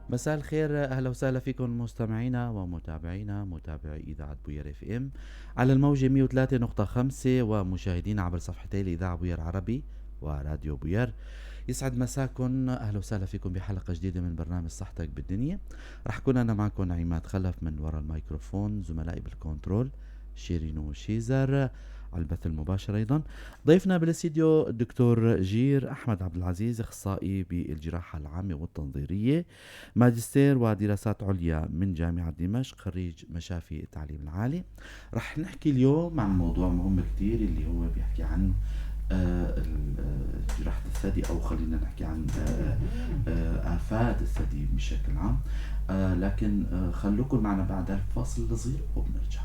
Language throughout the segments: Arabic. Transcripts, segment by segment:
مساء الخير، اهلا وسهلا فيكم مستمعينا ومتابعينا متابعي اذاعه بوير اف ام على الموجه 103.5 ومشاهدينا عبر صفحتي الاذاعه بوير عربي وراديو بوير. يسعد مساكم، اهلا وسهلا فيكم بحلقه جديده من برنامج صحتك بالدنيا. رح كون انا معكم عماد خلف من وراء الميكروفون، زملائي بالكنترول شيرين وشيزر على البث المباشر. ايضا ضيفنا بالاستديو الدكتور جير احمد عبد العزيز، اخصائي بالجراحه العامه والتنظيريه، ماجستير ودراسات عليا من جامعة دمشق، خريج مشافي التعليم العالي. رح نحكي اليوم عن موضوع مهم كتير اللي هو بيحكي عن جراحة الثدي، أو خلينا نحكي عن آفات الثدي بشكل عام. لكن خلوكم معنا بعد الفاصل الصغير وبنرجع.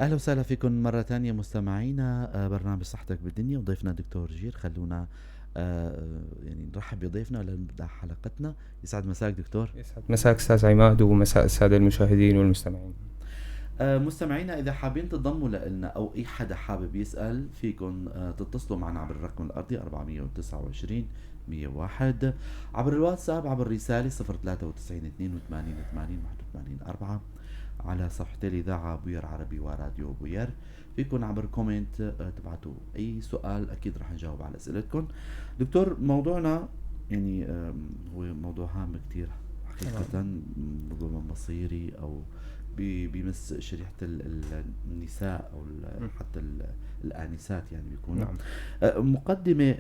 اهلا وسهلا فيكم مره ثانيه مستمعينا، برنامج صحتك بالدنيا وضيفنا دكتور جير. خلونا يعني نرحب بضيفنا لنبدا حلقتنا. يسعد مساك دكتور. يسعد مساك أستاذ عماد ومساء السادة المشاهدين والمستمعين. مستمعينا اذا حابين تنضموا لنا او اي حدا حابب يسال، فيكم تتصلوا معنا عبر الرقم الارضي 429 101، عبر الواتساب عبر الرساله 093 82 80 81 4، على صفحتي الإذاعة بوير عربي وراديو بوير. فيكن عبر كومنت تبعتوا أي سؤال، أكيد رح نجاوب على أسئلتكم. دكتور، موضوعنا يعني هو موضوع هام كتير حقيقة، ربما مصيري أو بيمس شريحة النساء أو حتى الآنسات يعني بيكونوا. نعم. مقدمة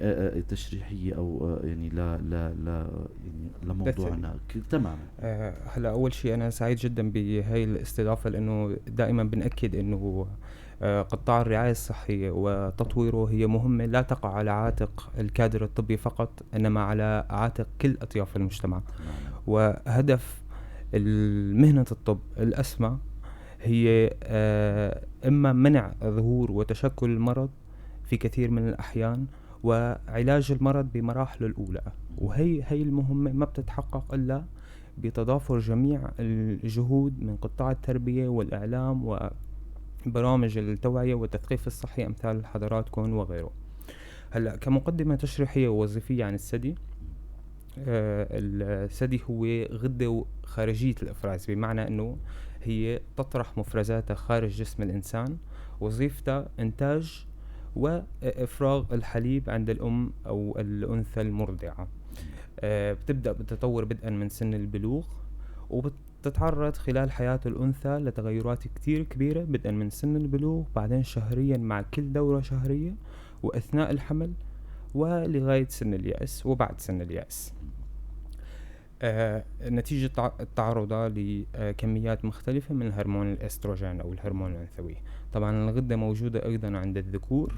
تشريحية أو يعني لا يعني الثدي. لموضوعنا تماما. هلا أول شيء أنا سعيد جدا بهاي الاستضافة، لأنه دائما بنأكد أنه قطاع الرعاية الصحية وتطويره هي مهمة لا تقع على عاتق الكادر الطبي فقط، إنما على عاتق كل أطياف المجتمع. تماما. وهدف مهنة الطب الأسمى هي إما منع ظهور وتشكل المرض في كثير من الأحيان، وعلاج المرض بمراحله الأولى. وهي المهمة ما بتتحقق إلا بتضافر جميع الجهود من قطاع التربية والإعلام وبرامج التوعية والتثقيف الصحي أمثال حضراتكم وغيره. هلأ كمقدمة تشريحية ووظيفية عن الثدي، الثدي هو غدة خارجية الإفراز، بمعنى أنه هي تطرح مفرزاتها خارج جسم الإنسان، وظيفتها إنتاج وإفراغ الحليب عند الأم أو الأنثى المرضعة. بتبدأ بالتطور بدءا من سن البلوغ، وبتتعرض خلال حياة الأنثى لتغيرات كتير كبيرة بدءا من سن البلوغ، بعدين شهريا مع كل دورة شهرية، وأثناء الحمل، ولغاية سن اليأس وبعد سن اليأس. نتيجة تعرضها لكميات مختلفة من هرمون الأستروجين أو الهرمون الأنثوي. طبعا الغدة موجودة أيضا عند الذكور،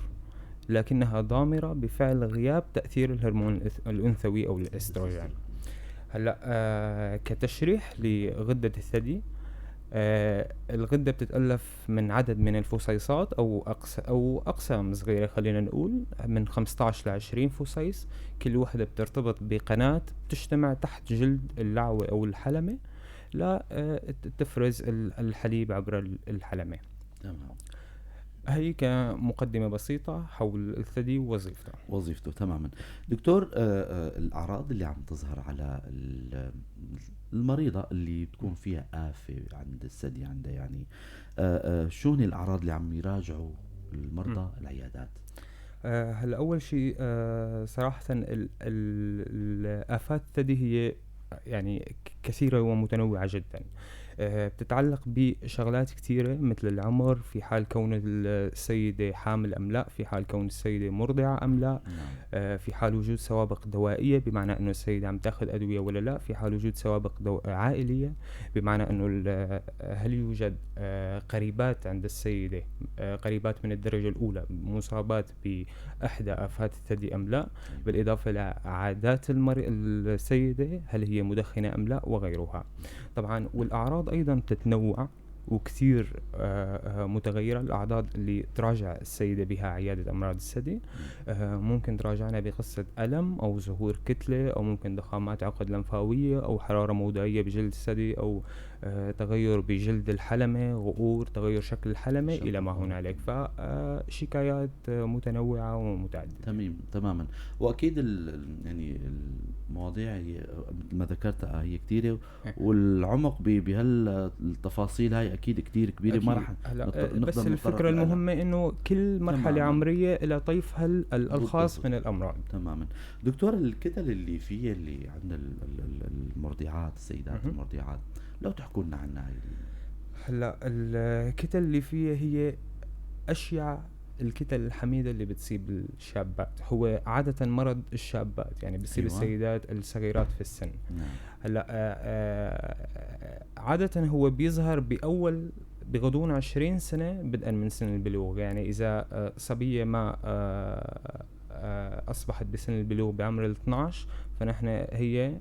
لكنها ضامرة بفعل غياب تأثير الهرمون الأنثوي أو الأستروجين. هلا كتشريح لغدة الثدي، الغدة بتتألف من عدد من الفصيصات أو أقسام صغيرة، خلينا نقول من 15 ل 20 فصيص. كل وحدة بترتبط بقناة بتجتمع تحت جلد اللعوة أو الحلمة لا تفرز الحليب عبر الحلمة. تمام. هي كمقدمة بسيطة حول الثدي ووظيفته. وظيفته تماما. دكتور، الأعراض اللي عم تظهر على المريضة اللي بتكون فيها آفة عند الثدي عندها يعني، شو هن الأعراض اللي عم يراجعوا المرضى العيادات؟ هلا أول شيء صراحة الآفات الثدي هي يعني كثيرة ومتنوعة جدا. بتتعلق بشغلات كتيرة مثل العمر، في حال كون السيدة حامل أم لا، في حال كون السيدة مرضعة أم لا، نعم. في حال وجود سوابق دوائية بمعنى أنه السيدة عم تاخذ أدوية ولا لا، في حال وجود سوابق عائلية بمعنى أنه هل يوجد قريبات عند السيدة، قريبات من الدرجة الأولى مصابات بإحدى آفات الثدي أم لا، بالإضافة لعادات السيدة هل هي مدخنة أم لا وغيرها. طبعا والأعراض أيضا تتنوع وكثير متغيرة. الأعراض اللي تراجع السيدة بها عيادة أمراض الثدي ممكن تراجعنا بقصة ألم أو ظهور كتلة، أو ممكن ضخامات عقد لمفاوية، أو حرارة موضعية بجلد الثدي، أو تغير بجلد الحلمة، غؤور، تغير شكل الحلمة إلى ما هنالك. فشكايات متنوعة ومتعددة. تماما. واكيد يعني المواضيع هي مثل ما ذكرت هي كثيره، والعمق بهالتفاصيل هاي اكيد كثير كبيره، ما أكيد. راح هلا نقدر بس نتطرق الفكرة لها. المهمة إنه كل مرحلة تماما. عمرية إلى طيفها الخاص بالضبط. من الأمراض. تماما. دكتور، الكتل اللي فيه اللي عند المرضعات، السيدات مهم. المرضعات، لو تحكوا لنا عنها هاي هلا الكتل اللي فيها هي أشيع الكتل الحميدة اللي بتصيب الشابات. هو عادة مرض الشابات، يعني بتصيب أيوة. السيدات الصغيرات في السن. نعم. هلا عادة هو بيظهر بغضون 20 سنة بدءا من سن البلوغ. يعني إذا صبية ما أصبحت بسن البلوغ بعمر 12، فنحن هي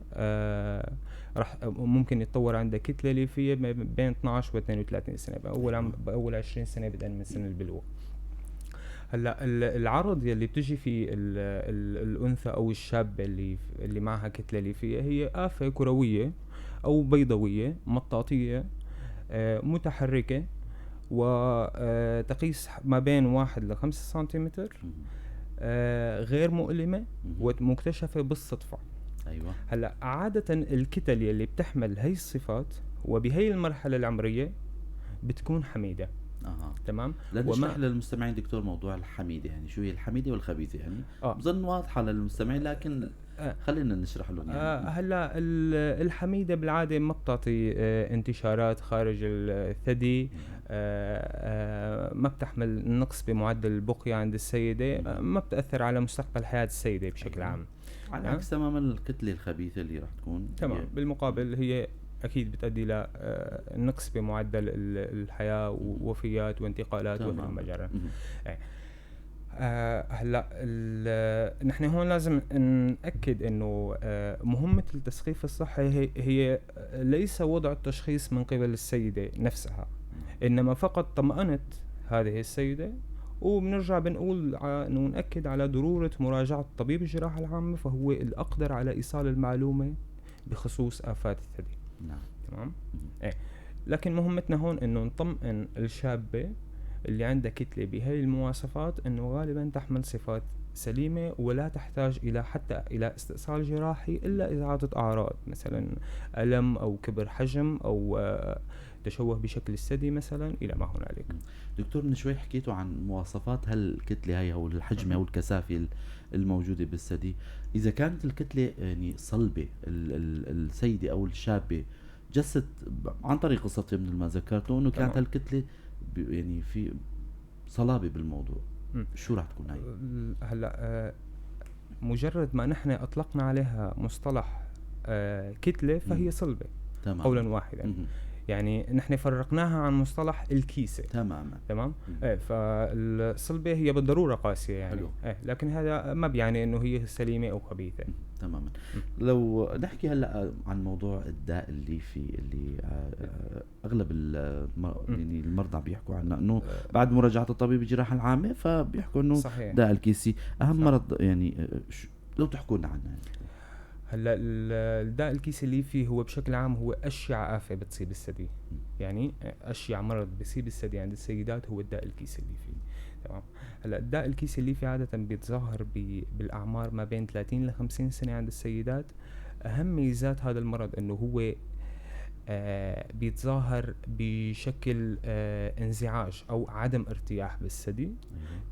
راح ممكن يتطور عندها كتلة ليفية بين 12 و 32 سنة بأول 20 سنة بدءا من سن البلوغ. هلا العرض يلي بتجي فيه الأنثى أو الشابة اللي معها كتلة ليفية هي آفة كروية أو بيضاوية مطاطية متحركة، وتقيس ما بين 1 ل5 سنتيمتر، غير مؤلمة ومكتشفة بالصدفة. أيوة. هلا عادة الكتل يلي بتحمل هي الصفات وبهي المرحلة العمرية بتكون حميدة. تمام. لنشرح للمستمعين دكتور موضوع الحميدة، يعني شو هي الحميدة والخبيثة؟ يعني بظن واضحة للمستمعين، لكن خلينا نشرح لهم يعني. هلا الحميدة بالعادة ما بتعطي انتشارات خارج الثدي، ما بتحمل نقص بمعدل البقية عند السيدة، ما بتأثر على مستقبل حياة السيدة بشكل عام. على عكس تماما الكتلة الخبيثة اللي راح تكون تمام. بالمقابل هي أكيد بتؤدي إلى نقص بمعدل الحياة ووفيات وانتقالات وهلم مجرى. هلا نحن هون لازم نأكد إنه مهمة التثقيف الصحي هي ليس وضع التشخيص من قبل السيدة نفسها، إنما فقط طمأنة هذه السيدة، وبنرجع بنقول إنه نأكد على ضرورة مراجعة طبيب الجراحة العامة، فهو الأقدر على إيصال المعلومة بخصوص آفات الثدي. نعم. تمام. لكن مهمتنا هون إنه نطمئن الشابة اللي عندها كتلة بهاي المواصفات إنه غالبا تحمل صفات سليمة ولا تحتاج إلى استئصال جراحي إلا إذا عادت أعراض مثلا ألم أو كبر حجم أو تشوه بشكل الثدي مثلا إلى ما هنالك. دكتور، من شوي حكيتوا عن مواصفات هالكتلة هاي أو الحجم أو الكثافة الموجودة بالثدي. إذا كانت الكتلة يعني صلبة، السيدة أو الشابة جست عن طريق قصتي مثل ما ذكرتوا إنه كانت هالكتلة يعني في صلابة بالموضوع، شو راح تكون هاي؟ هلا مجرد ما نحن أطلقنا عليها مصطلح كتلة فهي صلبة. تمام. قولا واحدا. يعني نحن فرقناها عن مصطلح الكيسة. تمام. فالصلبة هي بالضرورة قاسية يعني. لكن هذا ما بيعني انه هي سليمة او خبيثة. تماما. لو نحكي هلا عن موضوع الداء الليفي اللي اغلب يعني المرضى بيحكوا عنه، انه بعد مراجعة الطبيب الجراحة العامة فبيحكوا انه صحيح. داء الكيسي اهم مرض، يعني لو تحكوا لنا عنه يعني. هلا الداء الكيسي الليفي هو بشكل عام هو أشيع آفة بتصيب الثدي. يعني أشيع مرض بيصيب الثدي عند السيدات هو الداء الكيسي الليفي. تمام. هلا الداء الكيسي الليفي عادة بيتظاهر بالأعمار ما بين 30 ل 50 سنة عند السيدات. أهم ميزات هذا المرض إنه هو بيتظاهر بشكل انزعاج أو عدم ارتياح بالثدي.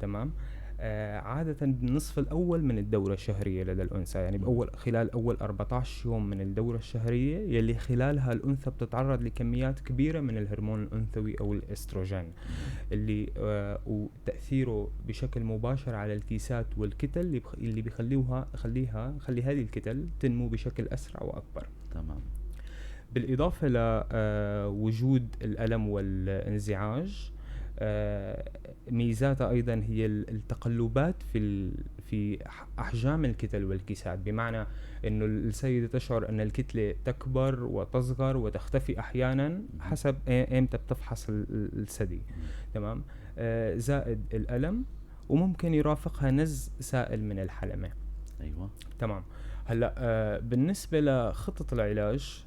تمام. عادة بالنصف الأول من الدورة الشهرية لدى الأنثى، يعني خلال أول 14 يوم من الدورة الشهرية يلي خلالها الأنثى بتتعرض لكميات كبيرة من الهرمون الأنثوي أو الإستروجين اللي وتأثيره بشكل مباشر على الكيسات والكتل اللي خلي هذه الكتل تنمو بشكل أسرع وأكبر. تمام. بالإضافة لوجود الألم والانزعاج، ميزاتها أيضا هي التقلبات في أحجام الكتل والكيسات، بمعنى أنه السيدة تشعر أن الكتلة تكبر وتصغر وتختفي أحيانا حسب إمتى بتفحص الثدي. تمام. زائد الألم، وممكن يرافقها نزع سائل من الحلمة. أيوة. تمام. هلأ بالنسبة لخطة العلاج،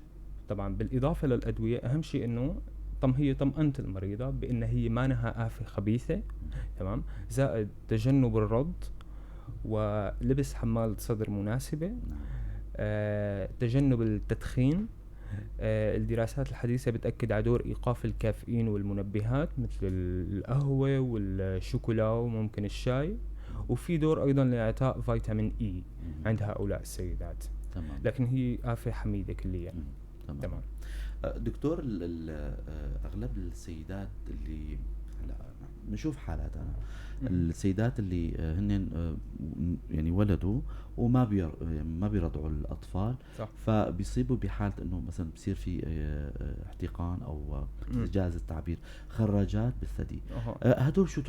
طبعا بالإضافة للأدوية أهم شيء أنه هي طمأنة المريضة بأن هي ما لها آفة خبيثة. تمام. زائد تجنب الرض ولبس حمالة صدر مناسبة. تجنب التدخين. الدراسات الحديثة بتأكد على دور إيقاف الكافيين والمنبهات مثل القهوة والشوكولا وممكن الشاي، وفي دور أيضا لإعطاء فيتامين إي عند هؤلاء السيدات. تمام. لكن هي آفة حميدة كليا. تمام. دكتور، أغلب السيدات اللي هلا بنشوف حالات، أنا السيدات اللي هن يعني ولدوا وما ما بيرضعوا الأطفال، صح. فبيصيبوا بحالة إنه مثلا بصير في احتقان أو إنجاز التعبير خراجات بالثدي. هدول شو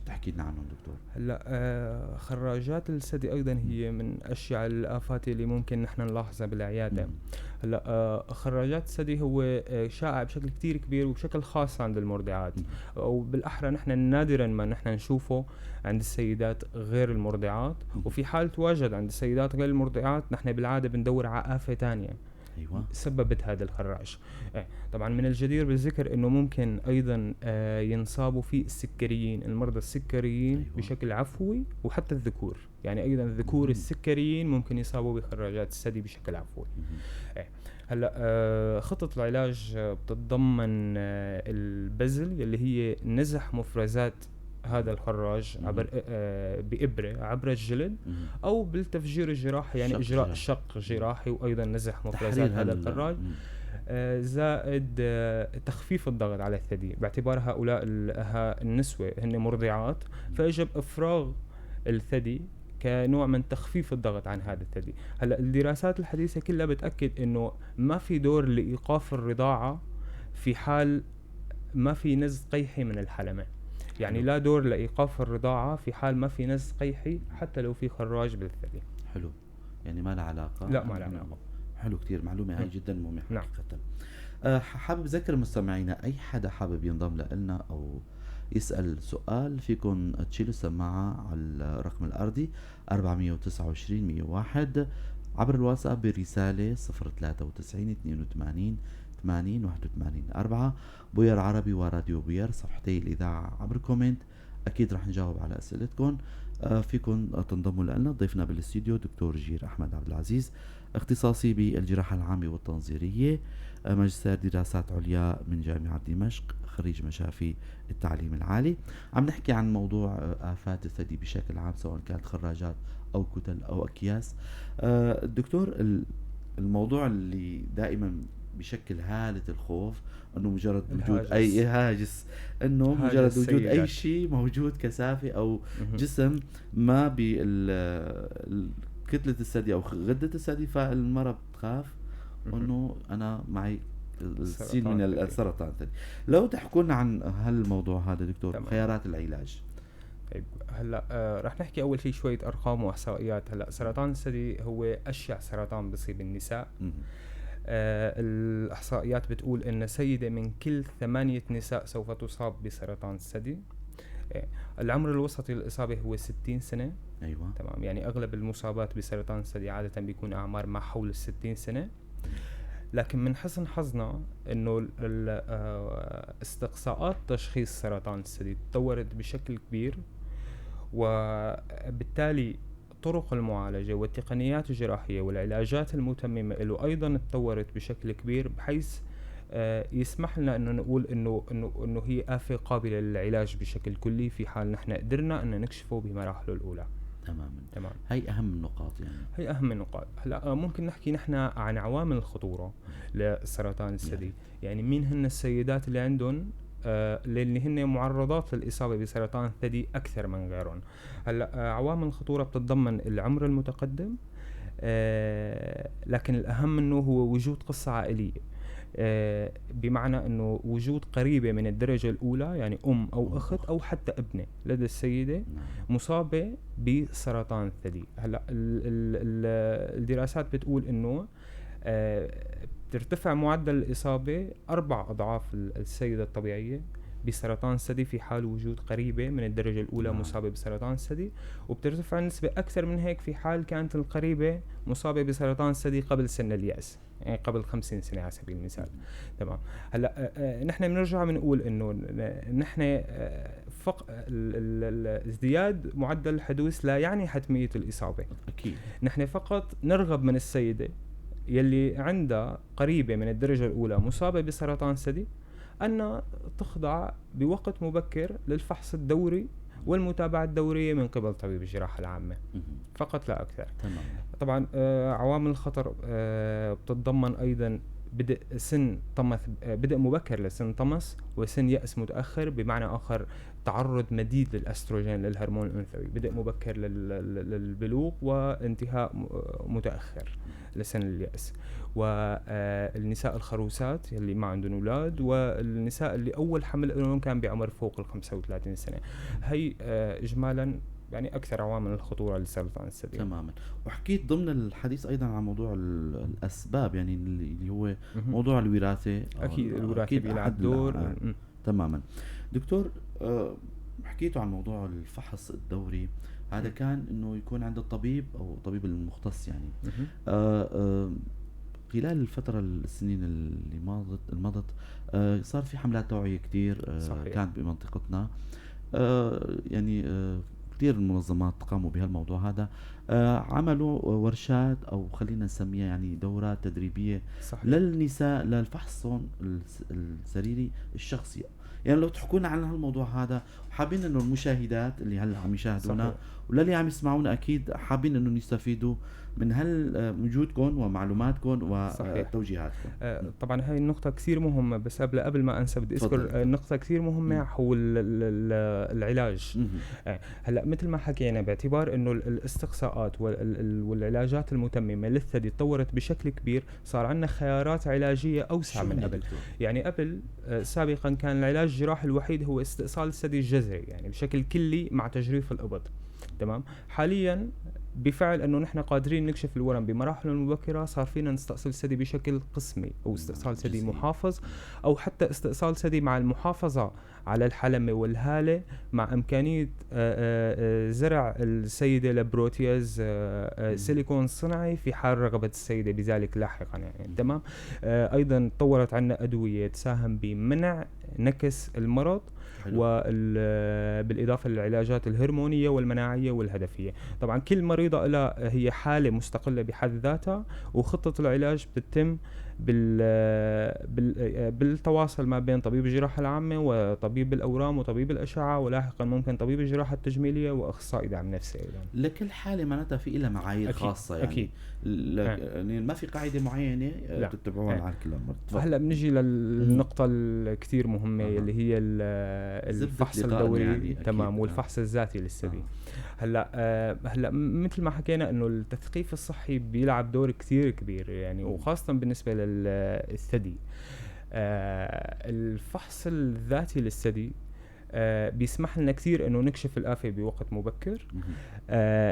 تحكي لنا عنهم دكتور؟ هلا خراجات الثدي أيضا هي من أشياء الآفات اللي ممكن نحن نلاحظها بالعيادة. هلا خراجات الثدي هو شائع بشكل كتير كبير وبشكل خاص عند المرضعات، أو بالأحرى نحن نادرا ما نحن نشوفه عند السيدات غير المرضعات، وفي حال تواجد عند السيدات غير المرضعات نحن بالعادة بندور على آفة تانية أيوة. سببت هذا الخراج. طبعا من الجدير بالذكر انه ممكن ايضا ينصابوا فيه السكريين، المرضى السكريين. أيوة. بشكل عفوي، وحتى الذكور، يعني ايضا الذكور السكريين ممكن يصابوا بخراجات الثدي بشكل عفوي. هلا خطة العلاج بتتضمن البذل اللي هي نزح مفرزات هذا الخراج عبر بإبرة عبر الجلد أو بالتفجير الجراحي، يعني إجراء شق جراحي وأيضا نزح مفرزات هذا الخراج. زائد تخفيف الضغط على الثدي، باعتبار هؤلاء النسوة هن مرضعات، فيجب إفراغ الثدي كنوع من تخفيف الضغط عن هذا الثدي. هلا الدراسات الحديثة كلها بتأكد إنه ما في دور لإيقاف الرضاعة في حال ما في نزع قيحي من الحلمة، يعني لا دور لإيقاف الرضاعة في حال ما في نزع قيحي حتى لو في خراج بالثدي. حلو، يعني ما له علاقة. لا، ما له علاقة. حلو كتير، معلومة هاي جدا مهمة. نعم. حابب أذكر مستمعينا أي حدا حابب ينضم لنا أو يسأل سؤال، فيكن تشيلوا السماعة على الرقم الأرضي 429 101 عبر الواتساب برسالة 093 82 80 81 4 بوير عربي وراديو بوير صفحتي الإذاعة عبر كومنت. أكيد رح نجاوب على أسئلتكم. فيكن تنضموا لنا. ضيفنا بالاستديو دكتور جير أحمد عبد العزيز، اختصاصي بالجراحة العامة والتنظيرية، ماجستير دراسات عليا من جامعة دمشق، خريج مشافي التعليم العالي. عم نحكي عن موضوع آفات الثدي بشكل عام، سواء كانت خراجات أو كتل أو أكياس. الدكتور، الموضوع اللي دائما بشكل هالة الخوف انه مجرد وجود اي هاجس، انه مجرد وجود اي شيء موجود كثافة او جسم ما كتلة الثدي او غدة الثدي، فالمرأة بتخاف انه انا معي السين من السرطان الثدي. لو تحكوا لنا عن هالموضوع هذا دكتور. تمام. خيارات العلاج. طيب هلا رح نحكي اول شيء شوية ارقام واحصائيات. هلا سرطان الثدي هو اشيع سرطان بصيب النساء. الإحصائيات بتقول إن سيدة من كل 8 نساء سوف تصاب بسرطان الثدي. العمر الوسطي للإصابة هو 60 سنة. أيوة. تمام. يعني أغلب المصابات بسرطان الثدي عادة بيكون أعمار ما حول 60 سنة. لكن من حسن حظنا إنه استقصاءات تشخيص سرطان الثدي تطورت بشكل كبير، وبالتالي طرق المعالجة والتقنيات الجراحية والعلاجات المتممة له أيضا تطورت بشكل كبير، بحيث يسمح لنا انه نقول انه هي آفة قابلة للعلاج بشكل كلي في حال نحن قدرنا ان نكشفه بمراحله الاولى. تماما. تمام. هي أهم النقاط يعني. هي اهم النقاط. هلا ممكن نحكي نحن عن عوامل الخطورة لسرطان الثدي. يعني مين هن السيدات اللي عندهم اللي هن معرضات للإصابة بسرطان الثدي أكثر من غيرهم. هلا عوامل الخطورة بتتضمن العمر المتقدم، لكن الأهم إنه هو وجود قصة عائلية، بمعنى إنه وجود قريبة من الدرجة الأولى، يعني أم أو أخت أو حتى ابنة لدى السيدة مصابة بسرطان الثدي. هلا الدراسات بتقول إنه ترتفع معدل الإصابة 4 أضعاف السيدة الطبيعية بسرطان الثدي في حال وجود قريبة من الدرجة الأولى مصابة بسرطان الثدي، وبترتفع نسبة أكثر من هيك في حال كانت القريبة مصابة بسرطان الثدي قبل سن اليأس، يعني قبل 50 سنة على سبيل المثال. تمام. هلا نحن بنرجع بنقول إنه نحن ازدياد معدل الحدوث لا يعني حتمية الإصابة. أكيد. نحن فقط نرغب من السيدة يلي عندها قريبة من الدرجة الأولى مصابة بسرطان الثدي أن تخضع بوقت مبكر للفحص الدوري والمتابعة الدورية من قبل طبيب الجراحة العامة فقط لا أكثر. تمام. طبعا عوامل الخطر بتتضمن أيضا بدء مبكر لسن طمس وسن يأس متأخر، بمعنى آخر تعرض مديد للأستروجين للهرمون الأنثوي، بدء مبكر للبلوغ وانتهاء متأخر لسن اليأس، والنساء الخروسات اللي ما عندهم أولاد، والنساء اللي أول حمل لهم كان بعمر فوق 35 سنة. هي إجمالا يعني أكثر عوامل الخطورة لسرطان الثدي. تماما. وحكيت ضمن الحديث أيضا عن موضوع الأسباب، يعني اللي هو موضوع الوراثة. أكيد الوراثة بيلعب دور. تماما. دكتور، حكيتوا عن موضوع الفحص الدوري، هذا كان إنه يكون عند الطبيب أو طبيب المختص يعني. خلال الفترة السنين اللي مضت صار في حملات توعية كتير كانت بمنطقتنا، يعني كتير المنظمات قاموا بهالموضوع هذا، عملوا ورشات أو خلينا نسميها يعني دورات تدريبية. صحيح. للنساء للفحصهم السريري الشخصي. يعني لو تحكونا عن هالموضوع هذا، حابين انه المشاهدات اللي هلا عم يشاهدونا واللي عم يسمعونا اكيد حابين انه يستفيدوا من وجودكم ومعلوماتكم وتوجيهاتكم. طبعا هاي النقطة كثير مهمة، بس قبل ما انسى بدي اذكر نقطة كثير مهمة حول العلاج. هلا مثل ما حكينا، باعتبار انه الاستقصاءات والعلاجات المتممة للثدي تطورت بشكل كبير، صار عندنا خيارات علاجية اوسع من قبل. يعني قبل سابقا كان العلاج الجراحي الوحيد هو استئصال الثدي الجذري، يعني بشكل كلي مع تجريف الإبط. تمام. حاليا بفعل انه نحن قادرين نكشف الورم بمراحله المبكره، صار فينا نستأصل الثدي بشكل قسمي او استئصال ثدي محافظ، او حتى استئصال ثدي مع المحافظه على الحلمه والهاله، مع امكانيه زرع السيده لبروتياز سيليكون صناعي في حال رغبه السيده بذلك لاحقا يعني. تمام. ايضا تطورت عنا ادويه تساهم بمنع نكس المرض، وبالإضافة للعلاجات الهرمونية والمناعية والهدفية. طبعا كل مريضة لها هي حالة مستقلة بحد ذاتها، وخطة العلاج بتتم بالتواصل ما بين طبيب الجراحة العامة وطبيب الأورام وطبيب الأشعة، ولاحقا ممكن طبيب الجراحة التجميلية وأخصائي دعم نفسي أيضا. لكل حالة معناتها في لها معايير خاصة يعني. أكيد. يعني ما في قاعدة معينة تتبعوها على كل مرض. هلا بنجي للنقطة الكثير مهمة اللي هي الفحص الدوري يعني. تمام. والفحص الذاتي للثدي. هلا مثل ما حكينا انه التثقيف الصحي بيلعب دور كثير كبير يعني، وخاصة بالنسبة للثدي. الفحص الذاتي للثدي بيسمح لنا كثير انه نكشف الآفة بوقت مبكر.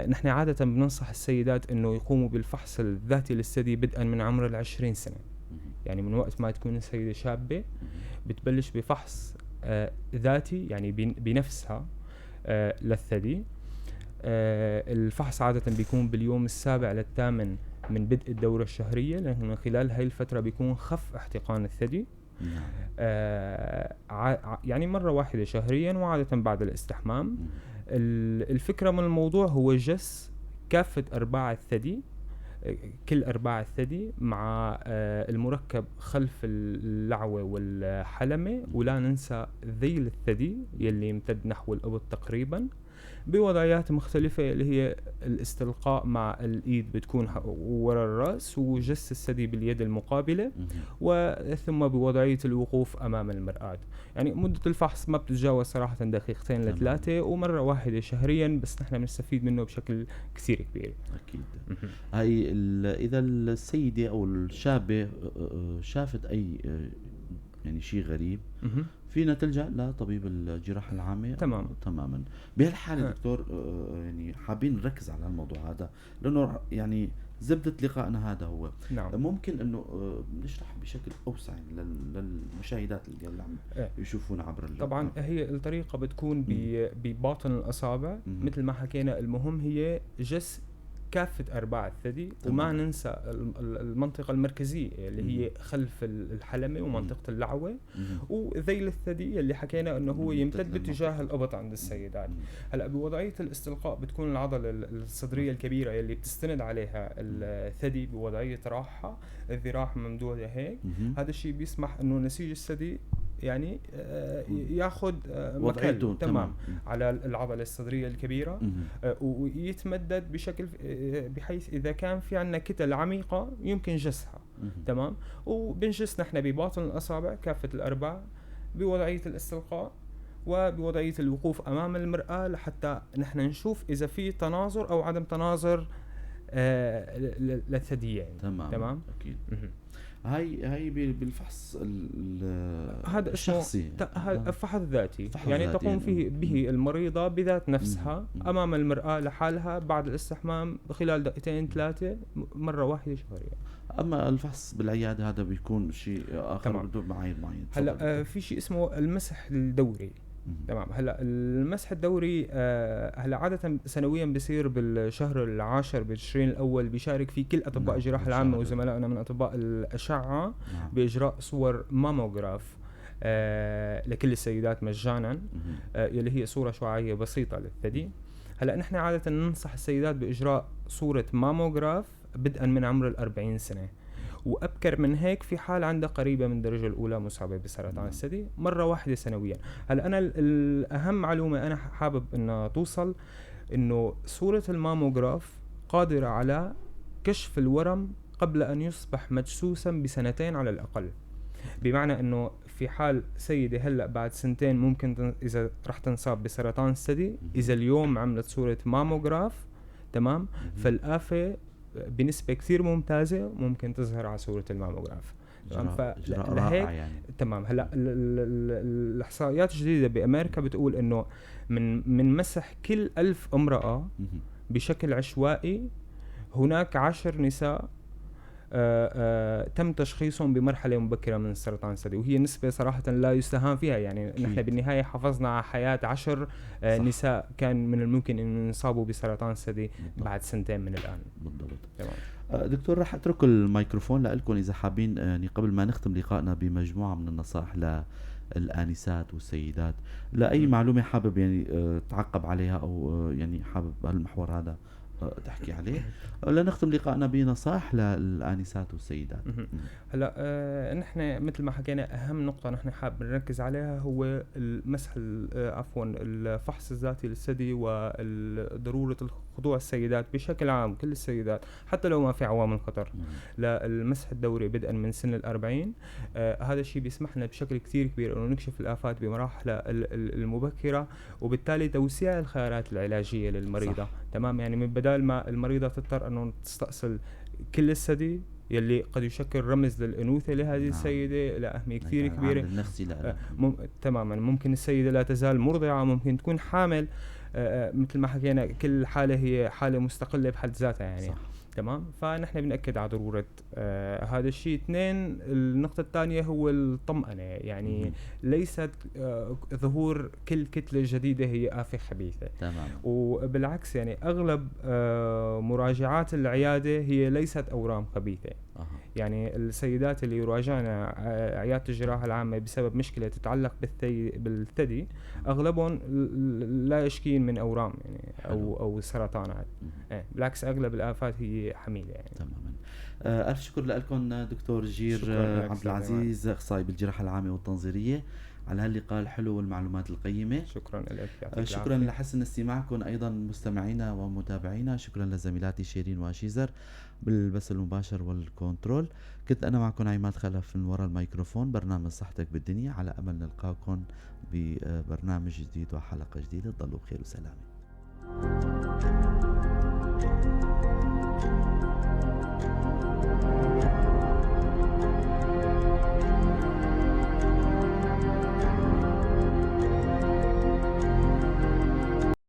نحن عادة بننصح السيدات انه يقوموا بالفحص الذاتي للثدي بدءا من عمر 20 سنة، يعني من وقت ما تكون السيدة شابة بتبلش بفحص ذاتي يعني بنفسها للثدي. الفحص عادة بيكون باليوم السابع للثامن من بدء الدورة الشهرية، لأنه خلال هاي الفترة بيكون خف احتقان الثدي. يعني مرة واحدة شهريا، وعادة بعد الاستحمام. الفكرة من الموضوع هو جس كافة أرباع الثدي كل أرباع الثدي مع المركب خلف اللعوة والحلمة، ولا ننسى ذيل الثدي يلي يمتد نحو الإبط تقريبا بوضعيات مختلفة، اللي هي الاستلقاء مع الإيد بتكون ورا الرأس، وجس الثدي باليد المقابلة، وثم بوضعية الوقوف أمام المرآة. يعني مدة الفحص ما بتتجاوز صراحة دقيقتين لثلاثة، ومرة واحدة شهريا، بس نحن بنستفيد منه بشكل كثير كبير. أكيد. هاي إذا السيدة أو الشابة شافت أي يعني شيء غريب فينا تلجأ لطبيب الجراحة العامة. تماما. بهالحالة دكتور يعني حابين نركز على الموضوع هذا، لأنه يعني زبدة لقائنا هذا هو. نعم. ممكن أنه نشرح بشكل أوسع للمشاهدات اللي عم يشوفون عبر طبعا هي الطريقة بتكون بباطن الأصابع مثل ما حكينا. المهم هي جس كافة أرباع الثدي، وما ننسى المنطقة المركزية اللي هي خلف الحلمة ومنطقة اللعوة، وذيل الثدي اللي حكينا أنه هو يمتد باتجاه الإبط عند السيدات. هلأ بوضعية الاستلقاء بتكون العضلة الصدرية الكبيرة اللي بتستند عليها الثدي بوضعية راحة، الذراع ممدودة هيك. هذا الشيء بيسمح أنه نسيج الثدي يعني ياخذ وضعيته تمام على العضلة الصدرية الكبيرة، ويتمدد بشكل بحيث إذا كان في عنا كتل عميقة يمكن جسها. تمام. وبنجس نحن بباطن الأصابع كافة الأربع بوضعية الاستلقاء وبوضعية الوقوف أمام المرآة، لحتى نحن نشوف إذا في تناظر أو عدم تناظر للثديين. تمام. أكيد. هاي بالفحص هذا الشخصي، هذا فحص ذاتي يعني تقوم فيه به المريضة بذات نفسها أمام المرآة لحالها بعد الاستحمام خلال دقيقتين 3 مرة واحدة شهريا. أما الفحص بالعيادة هذا بيكون شيء آخر بده معايير معين. هلا في شيء اسمه المسح الدوري. تمام. هلا المسح الدوري هلا عادة سنويا بيصير بالشهر العاشر بالتشرين الأول، بيشارك فيه كل أطباء الجراحة العامة وزملائنا من أطباء الأشعة بإجراء صور ماموغراف لكل السيدات مجانا، يلي هي صورة شعاعية بسيطة للثدي. هلا نحن عادة ننصح السيدات بإجراء صورة ماموغراف بدءا من عمر 40 سنة، وأبكر من هيك في حال عندها قريبة من الدرجة الأولى مصابة بسرطان الثدي مرة واحدة سنويا. هلا أنا الأهم معلومة أنا حابب إنها توصل، إنه صورة الماموغراف قادرة على كشف الورم قبل أن يصبح مجسوسا ب2 على الأقل. بمعنى إنه في حال سيدة هلأ بعد 2 ممكن إذا رح تنصاب بسرطان الثدي، إذا اليوم عملت صورة ماموغراف تمام، فالآفة بنسبة كثير ممتازة ممكن تظهر على صورة الماموغراف. رائع يعني. تمام. هلا الإحصائيات الجديدة بأمريكا بتقول إنه من مسح كل 1000 امرأة بشكل عشوائي هناك 10 نساء تم تشخيصهم بمرحلة مبكرة من سرطان الثدي، وهي نسبة صراحة لا يستهان فيها. يعني نحن بالنهاية حافظنا على حياة 10 نساء كان من الممكن أن يصابوا بسرطان الثدي بعد 2 من الآن. بالضبط. تمام. دكتور رح أترك الميكروفون لكم إذا حابين يعني قبل ما نختم لقائنا بمجموعة من النصائح للآنسات والسيدات، لأي معلومة حابب يعني تعقب عليها أو يعني حابب هالمحور هذا تحكي عليه لنختم لقائنا بنصائح للآنسات والسيدات. هلا نحن مثل ما حكينا أهم نقطة نحن حاب نركز عليها هو المسح الفحص الذاتي للثدي وضرورة الخضوع السيدات بشكل عام، كل السيدات حتى لو ما في عوامل خطر للمسح الدوري بدءا من سن 40. هذا الشيء بيسمح لنا بشكل كثير كبير انه نكشف الآفات بمراحل المبكرة، وبالتالي توسيع الخيارات العلاجية للمريضة. صح. تمام. يعني من بدال ما المريضة تضطر انه تستأصل كل الثدي يلي قد يشكل رمز للأنوثة لهذه السيدة إلى أهمية كثير كبيرة. تماما. ممكن السيدة لا تزال مرضعة، ممكن تكون حامل، مثل ما حكينا كل حالة هي حالة مستقلة بحد ذاتها يعني. صح. تمام. فنحن بنأكد على ضرورة هذا الشيء. 2 النقطة الثانية هو الطمأنة، يعني ليست ظهور كل كتلة جديدة هي آفة خبيثة. تمام. وبالعكس يعني أغلب مراجعات العيادة هي ليست أورام خبيثة. أها. يعني السيدات اللي يراجعنا عيادة الجراحة العامة بسبب مشكلة تتعلق بالثدي أغلبهم لا يشكين من أورام يعني حلو. أو سرطانات. بالعكس أغلب الآفات هي حميدة يعني. تماما. ألف شكر لكم دكتور جير شكرا لك عبد سيدي العزيز، أخصائي بالجراحة العامة والتنظيرية، على هاللقاء الحلو والمعلومات القيمة. شكرا لك، يعطيك شكرا العافية. لحسن استماعكم أيضا مستمعينا ومتابعينا. شكرا لزميلاتي شيرين وشيزر بالبث المباشر والكنترول. كنت أنا معكم عماد خلف من وراء الميكروفون، برنامج صحتك بالدنيا، على أمل نلقاكم ببرنامج جديد وحلقة جديدة. ضلوا بخير وسلامة.